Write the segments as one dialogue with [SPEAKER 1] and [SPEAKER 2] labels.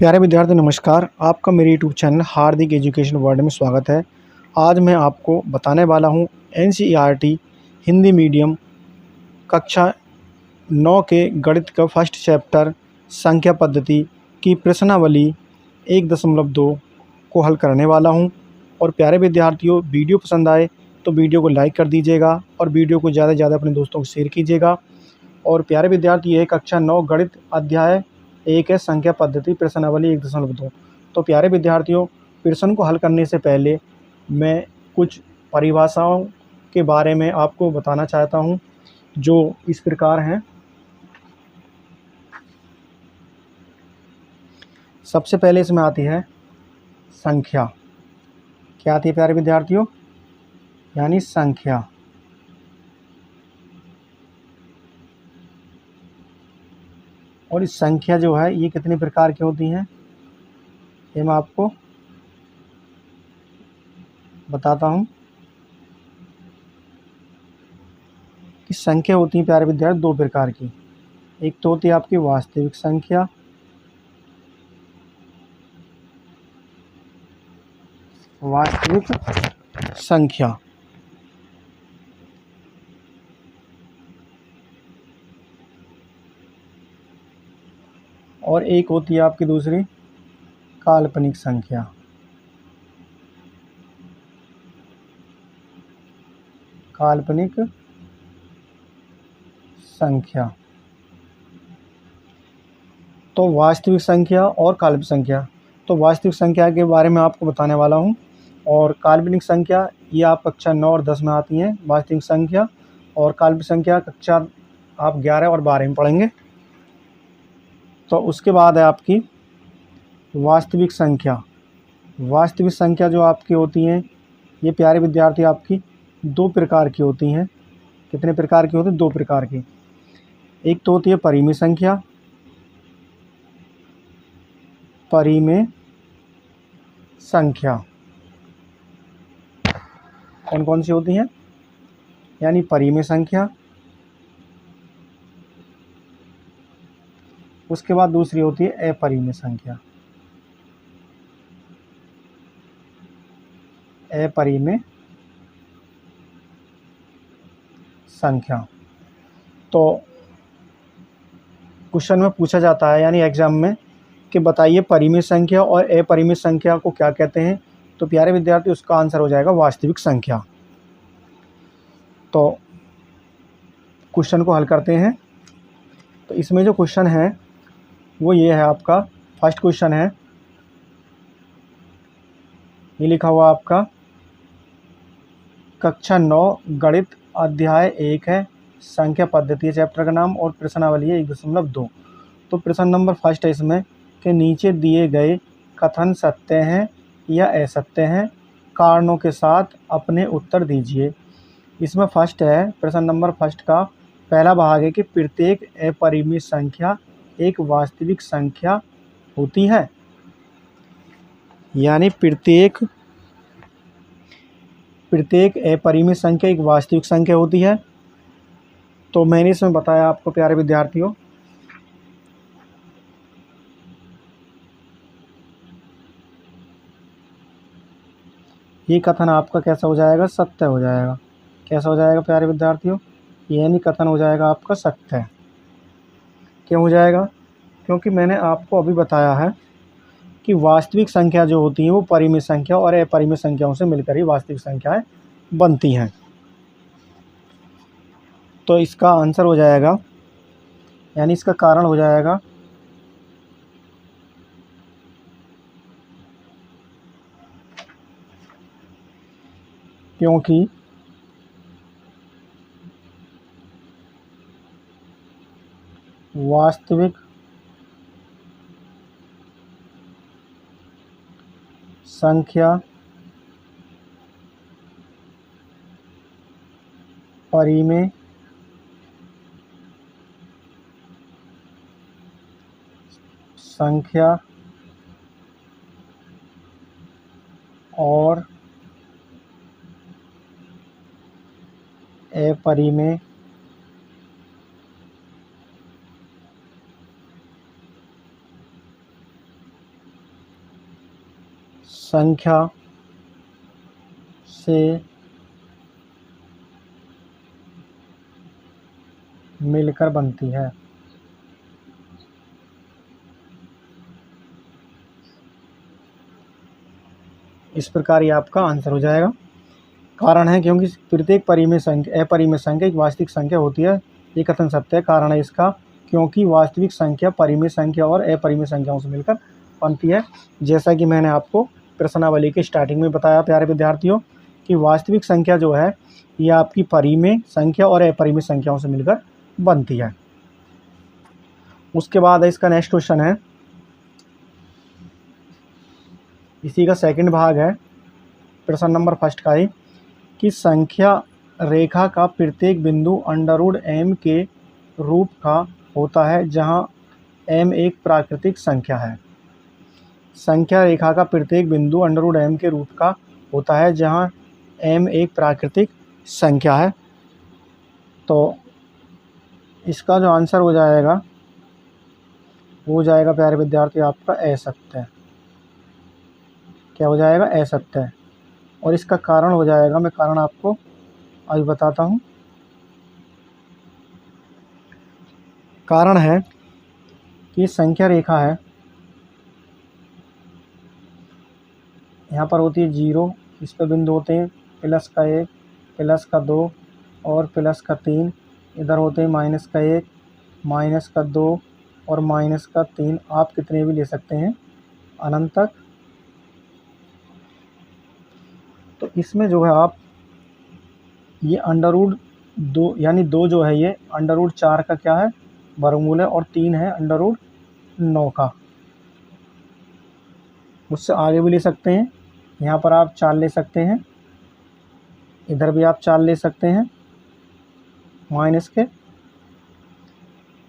[SPEAKER 1] प्यारे विद्यार्थी नमस्कार, आपका मेरे यूट्यूब चैनल हार्दिक एजुकेशन वर्ल्ड में स्वागत है। आज मैं आपको बताने वाला हूँ एनसीईआरटी हिंदी मीडियम कक्षा 9 के गणित का फर्स्ट चैप्टर संख्या पद्धति की प्रश्नावली 1.2 को हल करने वाला हूँ। और प्यारे विद्यार्थियों, वीडियो पसंद आए तो वीडियो को लाइक कर दीजिएगा और वीडियो को ज़्यादा से ज़्यादा अपने दोस्तों को शेयर कीजिएगा। और प्यारे विद्यार्थी, ये कक्षा 9 गणित अध्याय 1 है संख्या पद्धति प्रश्नावली 1.2। तो प्यारे विद्यार्थियों, प्रश्न को हल करने से पहले मैं कुछ परिभाषाओं के बारे में आपको बताना चाहता हूँ, जो इस प्रकार हैं। सबसे पहले इसमें आती है संख्या। क्या आती है प्यारे विद्यार्थियों? यानी संख्या। और इस संख्या जो है ये कितने प्रकार की होती हैं, ये मैं आपको बताता हूँ। कि संख्या होती है प्यारे विद्यार्थी 2 प्रकार की। एक तो होती है आपकी वास्तविक संख्या, संख्या और एक होती है आपकी दूसरी काल्पनिक संख्या। काल्पनिक संख्या। तो वास्तविक संख्या और काल्पनिक संख्या। तो वास्तविक संख्या के बारे में आपको बताने वाला हूँ। और काल्पनिक संख्या ये आप कक्षा 9 और 10 में आती हैं, वास्तविक संख्या। और काल्पनिक संख्या कक्षा आप 11 और 12 में पढ़ेंगे। तो उसके बाद है आपकी वास्तविक संख्या। वास्तविक संख्या जो आपकी होती हैं, ये प्यारे विद्यार्थी आपकी 2 प्रकार की होती हैं। कितने प्रकार की होती हैं? 2 प्रकार की। एक तो होती है परिमेय संख्या। परिमेय संख्या कौन कौन सी होती हैं? यानी परिमेय संख्या। उसके बाद दूसरी होती है अपरिमेय संख्या। अपरिमेय संख्या। तो क्वेश्चन में पूछा जाता है, यानी एग्जाम में, कि बताइए परिमेय संख्या और अपरिमेय संख्या को क्या कहते हैं। तो प्यारे विद्यार्थी, उसका आंसर हो जाएगा वास्तविक संख्या। तो क्वेश्चन को हल करते हैं। तो इसमें जो क्वेश्चन है वो ये है आपका। फर्स्ट क्वेश्चन है, ये लिखा हुआ आपका कक्षा 9 गणित अध्याय 1 है, संख्या पद्धति है चैप्टर का नाम, और प्रश्नावली है 1.2। तो प्रश्न नंबर फर्स्ट है इसमें कि नीचे दिए गए कथन सत्य हैं या असत्य हैं, कारणों के साथ अपने उत्तर दीजिए। इसमें फर्स्ट है, प्रश्न नंबर फर्स्ट का पहला भाग है कि प्रत्येक अपरिमेय संख्या एक वास्तविक संख्या होती है। यानी प्रत्येक अपरिमेय संख्या एक वास्तविक संख्या होती है। तो मैंने इसमें बताया आपको प्यारे विद्यार्थियों, ये कथन आपका कैसा हो जाएगा? सत्य हो जाएगा। कैसा हो जाएगा प्यारे विद्यार्थियों? यानी कथन हो जाएगा आपका सत्य। क्यों हो जाएगा? क्योंकि मैंने आपको अभी बताया है कि वास्तविक संख्या जो होती है वो परिमेय संख्या और अपरिमेय संख्याओं से मिलकर ही वास्तविक संख्याएं बनती हैं। तो इसका आंसर हो जाएगा, यानी इसका कारण हो जाएगा क्योंकि वास्तविक संख्या परिमेय संख्या और अपरिमेय संख्या से मिलकर बनती है। इस प्रकार ये आपका आंसर हो जाएगा। कारण है क्योंकि प्रत्येक परिमेय संख्या अपरिमेय संख्या एक वास्तविक संख्या होती है। ये कथन सत्य है। कारण है इसका क्योंकि वास्तविक संख्या परिमेय संख्या और अपरिमेय संख्याओं से मिलकर बनती है। जैसा कि मैंने आपको प्रश्नावली के स्टार्टिंग में बताया प्यारे विद्यार्थियों कि वास्तविक संख्या जो है ये आपकी परिमेय संख्या और अपरिमेय संख्याओं से मिलकर बनती है। उसके बाद इसका नेक्स्ट क्वेश्चन है, इसी का सेकंड भाग है प्रश्न नंबर फर्स्ट का ही, कि संख्या रेखा का प्रत्येक बिंदु √m के रूप का होता है जहां m एक प्राकृतिक संख्या है। संख्या रेखा का प्रत्येक बिंदु √m के रूप का होता है जहां m एक प्राकृतिक संख्या है। तो इसका जो आंसर हो जाएगा वो हो जाएगा प्यारे विद्यार्थी आपका असत्य। क्या हो जाएगा? असत्य। और इसका कारण हो जाएगा, मैं कारण आपको अभी बताता हूँ। कारण है कि संख्या रेखा है, यहाँ पर होती है 0, इस पर बिंदु होते हैं +1, +2 और +3। इधर होते हैं -1, -2 और -3। आप कितने भी ले सकते हैं अनंत तक। तो इसमें जो है आप ये √2 यानी 2 जो है ये √4 का क्या है? वर्गमूल है, और 3 है √9 का। उससे आगे भी ले सकते हैं, यहाँ पर आप 4 ले सकते हैं, इधर भी आप 4 ले सकते हैं माइनस के,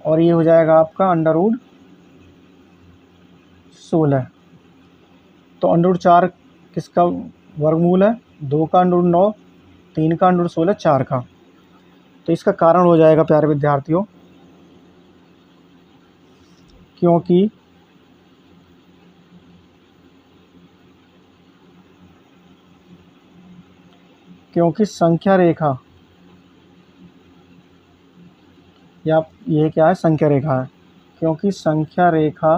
[SPEAKER 1] और ये हो जाएगा आपका √16। तो √4 किसका वर्गमूल है? 2 का √9, 3 का √16, 4 का। तो इसका कारण हो जाएगा प्यारे विद्यार्थियों क्योंकि संख्या रेखा या ये क्या है? संख्या रेखा है। क्योंकि संख्या रेखा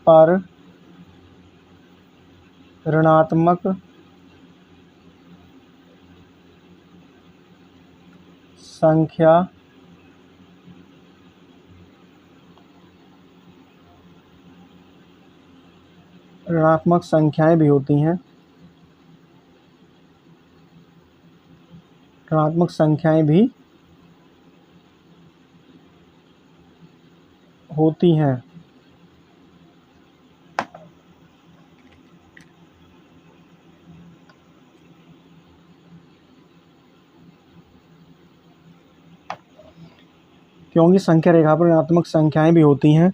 [SPEAKER 1] पर ऋणात्मक संख्या ऋणात्मक संख्याएं भी होती हैं। ऋणात्मक संख्याएं भी होती हैं। क्योंकि संख्या रेखा पर ऋणात्मक संख्याएं भी होती हैं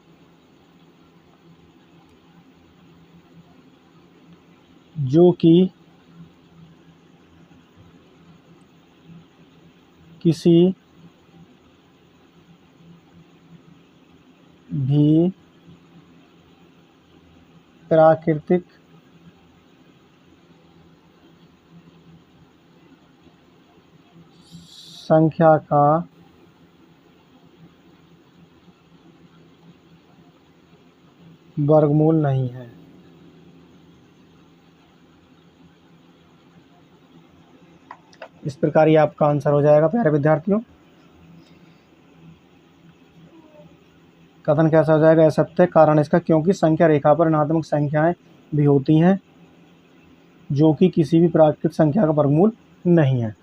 [SPEAKER 1] जो कि किसी भी प्राकृतिक संख्या का वर्गमूल नहीं है। इस प्रकार ये आपका आंसर हो जाएगा प्यारे विद्यार्थियों। कथन कैसा हो जाएगा? असत्य। कारण इसका क्योंकि संख्या रेखा पर ऋणात्मक संख्याएं भी होती हैं जो कि किसी भी प्राकृतिक संख्या का वर्गमूल नहीं है।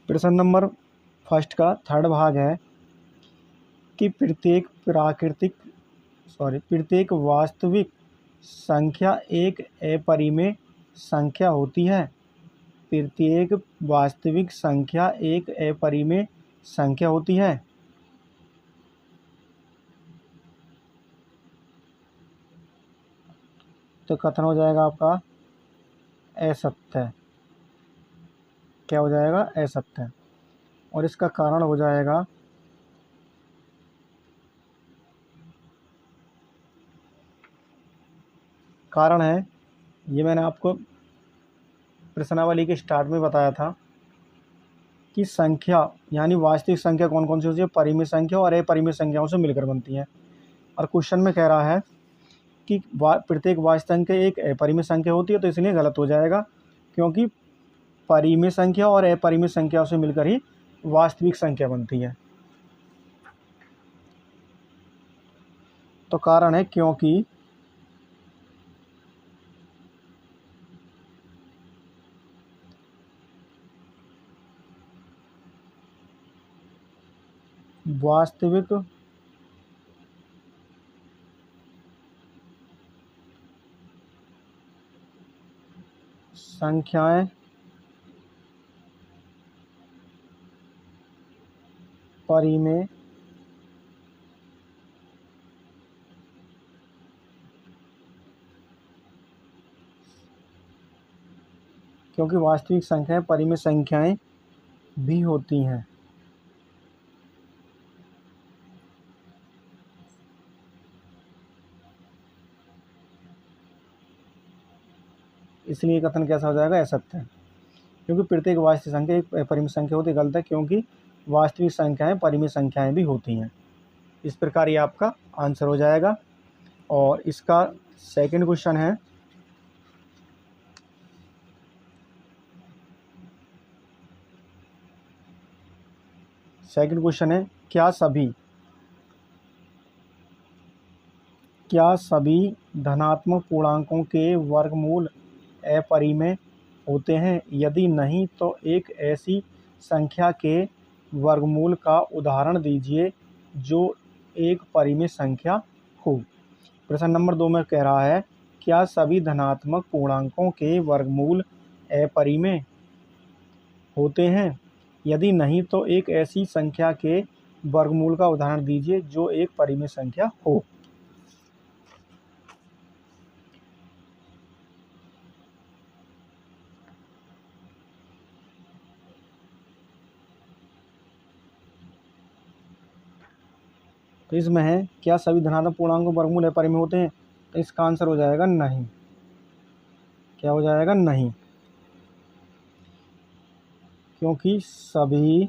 [SPEAKER 1] प्रश्न नंबर फर्स्ट का थर्ड भाग है कि प्रत्येक वास्तविक संख्या एक अपरिमेय संख्या होती है। प्रत्येक वास्तविक संख्या एक अपरिमेय संख्या होती है। तो कथन हो जाएगा आपका असत्य। क्या हो जाएगा? असत्य। और इसका कारण हो जाएगा कारण है, ये मैंने आपको प्रश्नावली के स्टार्ट में बताया था कि संख्या यानी वास्तविक संख्या कौन कौन सी होती है, परिमित संख्या और अपरिमित संख्याओं से मिलकर बनती है। और क्वेश्चन में कह रहा है कि प्रत्येक वास्तविक संख्या एक अपरिमित संख्या होती है, तो इसलिए गलत हो जाएगा, क्योंकि परिमित संख्या और अपरिमित संख्याओं से मिलकर ही वास्तविक संख्या बनती है। तो कारण है क्योंकि वास्तविक संख्याएं परिमेय क्योंकि वास्तविक संख्याएं परिमेय संख्याएं भी होती हैं। इसलिए कथन कैसा हो जाएगा, असत्य है, क्योंकि प्रत्येक वास्तविक संख्या एक परिमित संख्या होती है। गलत है, क्योंकि वास्तविक संख्याएं परिमित संख्याएं भी होती हैं। इस प्रकार ये आपका आंसर हो जाएगा। और इसका सेकंड क्वेश्चन है, क्या सभी धनात्मक पूर्णांकों के वर्गमूल अपरिमेय होते हैं? यदि नहीं तो एक ऐसी संख्या के वर्गमूल का उदाहरण दीजिए जो एक परिमेय संख्या हो। प्रश्न नंबर 2 में कह रहा है, क्या सभी धनात्मक पूर्णांकों के वर्गमूल अपरिमेय होते हैं? यदि नहीं तो एक ऐसी संख्या के वर्गमूल का उदाहरण दीजिए जो एक परिमेय संख्या हो। तो इसमें है, क्या सभी धनात्मक पूर्णांकों वर्गमूल अपरिमेय होते हैं? तो इसका आंसर हो जाएगा नहीं। क्या हो जाएगा? नहीं, क्योंकि सभी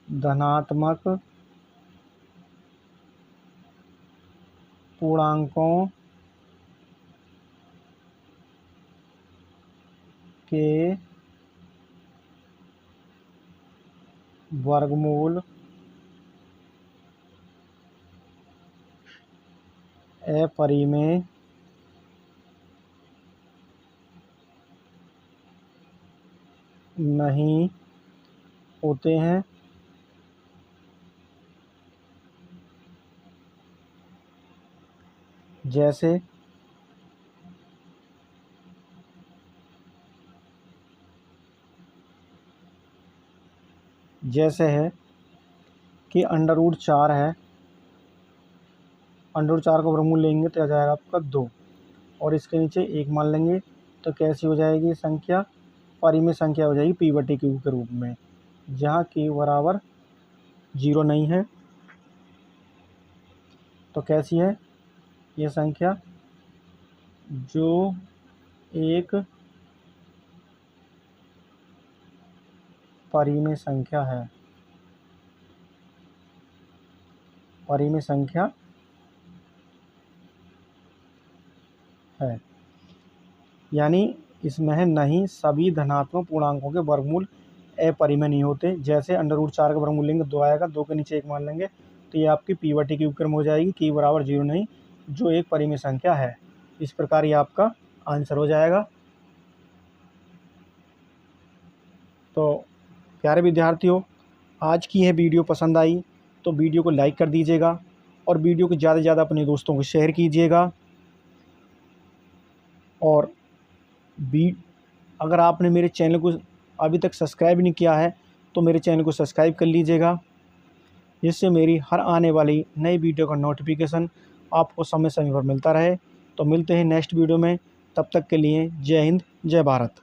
[SPEAKER 1] धनात्मक पूर्णांकों के वर्गमूल अपरिमेय नहीं होते हैं। जैसे है कि √4 है, √4 का वर्गमूल लेंगे तो आ जाएगा आपका 2, और इसके नीचे 1 मान लेंगे, तो कैसी हो जाएगी संख्या? परिमेय संख्या हो जाएगी p/q के रूप में, जहाँ q बराबर 0 नहीं है। तो कैसी है ये संख्या? जो एक परिमेय संख्या है, परिमेय संख्या है। यानी इसमें है, नहीं सभी धनात्मक पूर्णांकों के वर्गमूल अपरिमेय नहीं होते। जैसे √4 का वर्गमूल लेंगे 2 आएगा, 2 के नीचे 1 मान लेंगे, तो ये आपकी p/q क्रम हो जाएगी, q बराबर 0 नहीं, जो एक परिमेय संख्या है। इस प्रकार ये आपका आंसर हो जाएगा। तो प्यारे विद्यार्थियों, आज की यह वीडियो पसंद आई तो वीडियो को लाइक कर दीजिएगा और वीडियो को ज़्यादा से ज़्यादा अपने दोस्तों को शेयर कीजिएगा। और अगर आपने मेरे चैनल को अभी तक सब्सक्राइब नहीं किया है तो मेरे चैनल को सब्सक्राइब कर लीजिएगा, जिससे मेरी हर आने वाली नई वीडियो का नोटिफिकेशन आपको समय समय पर मिलता रहे। तो मिलते हैं नेक्स्ट वीडियो में, तब तक के लिए जय हिंद, जय भारत।